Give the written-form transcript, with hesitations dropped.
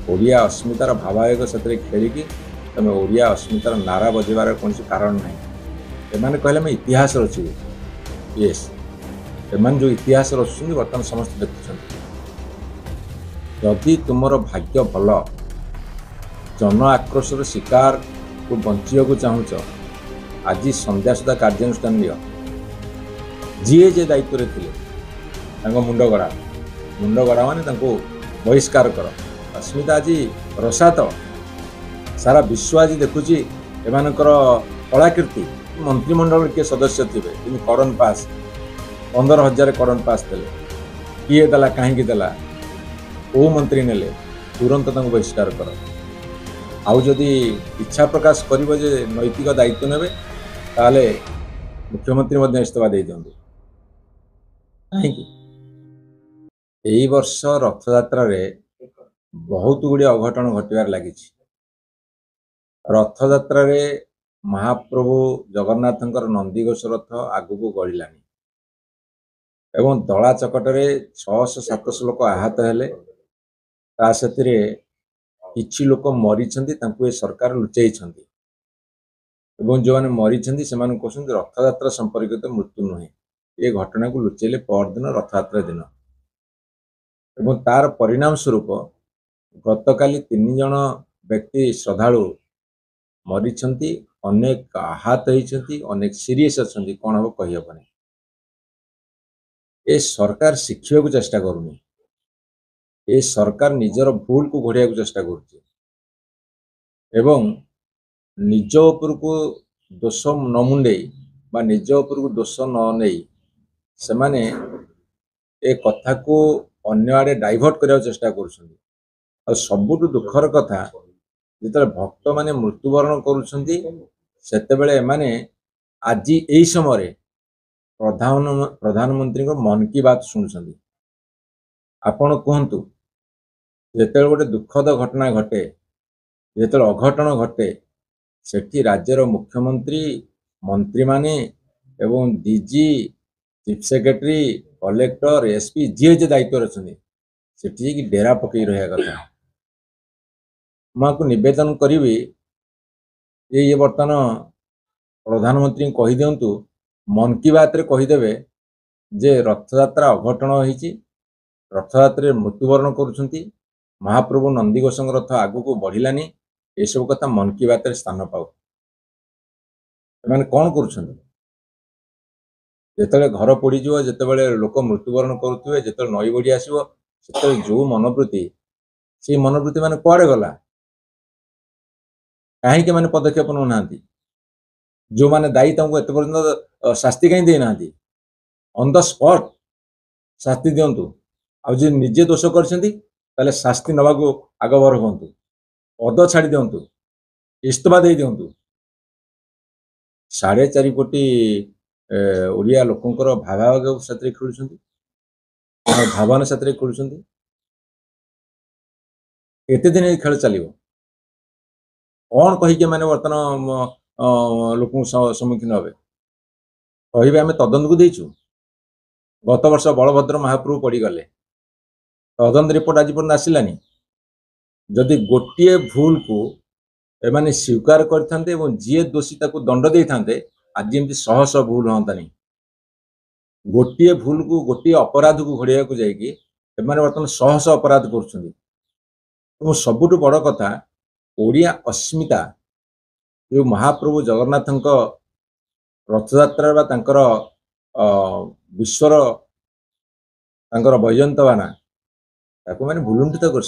ओडिया अस्मितार भावावेग से खेलिकी तुम ओडिया अस्मितार नारा बजेबार कौन कारण ना एम कहले मैं इतिहास रचिबे येस एम जो इतिहास रचुच्च बर्तमान समस्त देखुं जदि तुमर भाग्य भल जन आक्रोशर शिकार को बंचा चाहूच आज संध्या सुधा कार्यानुष्ठान नियो जी जे दायित्व थे मुंड गड़ा माने बहिष्कार कर अस्मिता आज रसात सारा विश्व आज देखुची एमानकर कलाकीर्ति मंत्रिमंडल किए सदस्य थे करण पास 15,000 करण पास थे किए देला कहीं देला को मंत्री नेले तुरंत बहिष्कार कर आउ जदि इच्छा प्रकाश करिबो जे नैतिक दायित्व नेबे ताले मुख्यमंत्री इस्तीफा दे दिंतु कहीं यही वर्ष रथयात्रा रे बहुत गुड़िया अघटन घटबार लगी रथयात्रा रे महाप्रभु जगन्नाथंकर नंदीघोष रथ आगू गड़िलानी एवं दला चकटरे 600-700 लोक आहत हेले किछि लोक मरी सरकार लुचाई जो मैंने मरी से रथयात्रा संपर्कित मृत्यु नुहे ये घटना को लुचेले परदिन रथयात्रा दिन एवं तार परिणाम स्वरूप गतकाली 3 जन व्यक्ति श्रद्धालु मरी अनेक आहत होती अनेक सीरीयस अच्छा कौन हम कहीहबनी ये सरकार शिक्षा को चेष्टा करूनी ये सरकार निजर भूल को घोड़िया चेष्टा कर निज उपर को दोष न मुंडे बा निज उपर को दोष न नहीं से माने ए कथा को अन्य आड़े डाइवर्ट करने चेष्टा कर सबुठ दुखर कथा जिते भक्त माने मृत्युवरण करते माने आज यही समय प्रधानमंत्री को मन की बात शुणुं आपण कहतु जिते गोटे दुखद घटना घटे जिते अघटन घटे सेठी राज्यर मुख्यमंत्री मंत्री माने एवं DG chief secretary collector SP जी जे दायित्व अच्छी डेरा पकई रहा कथा मैं निवेदन करी ये बर्तमान प्रधानमंत्री कही दिंतु मन की बात रे कहीदेवे जे रथयात्रा अघटन होती रथयात्रा मृत्युवरण करुँच महाप्रभु नंदीघोष रथ आगू को बढ़िलानी ये सब कथा मन की बात रे स्थान पाऊ कौन करते घर पोड़ी जिते लोक मृत्युवरण करुवे जो नई बड़ी आसो जो मनोवृत्ति से मनोवृत्ति मान कुआड़े गला कहीं मैंने पदक्षेप नौना जो मैंने दायी एत पर्यटन शास्ति कहीं देना ऑन द स्पॉट शास्ति दिंतु आज निजे दोष कर शास्ति नवा को आगभर हूँ पद छाड़ी दिंतु इस्तीफा दे दिंतु 4.5 कोटी ओडिया लोकंकर भावावेग साथी खेलुं भावना साथी खेलुं केते दिन खेल चलो कौन कहीकि मैंने बर्तमान लोक सम्मुखीन हे कहे आम तदंत को देचु गत वर्ष बलभद्र महाप्रभु पड़गले तदंत रिपोर्ट आज पर्यटन आसलानी जदि गोटे भूल को एमाने स्वीकार करते जी दोषी ताको दंड दे था आज एमती शह शह भूल हाँतानी गोटे भूल को गोटे अपराध को घोड़ाइया को जाकि बर्तमान शह शह अपराध कर सबुठ बड़ कथा ओडिया अस्मिता जो महाप्रभु जगन्नाथ रथयात्रा विश्वर वैजयंत बाना ताको मैंने भुलुंठित कर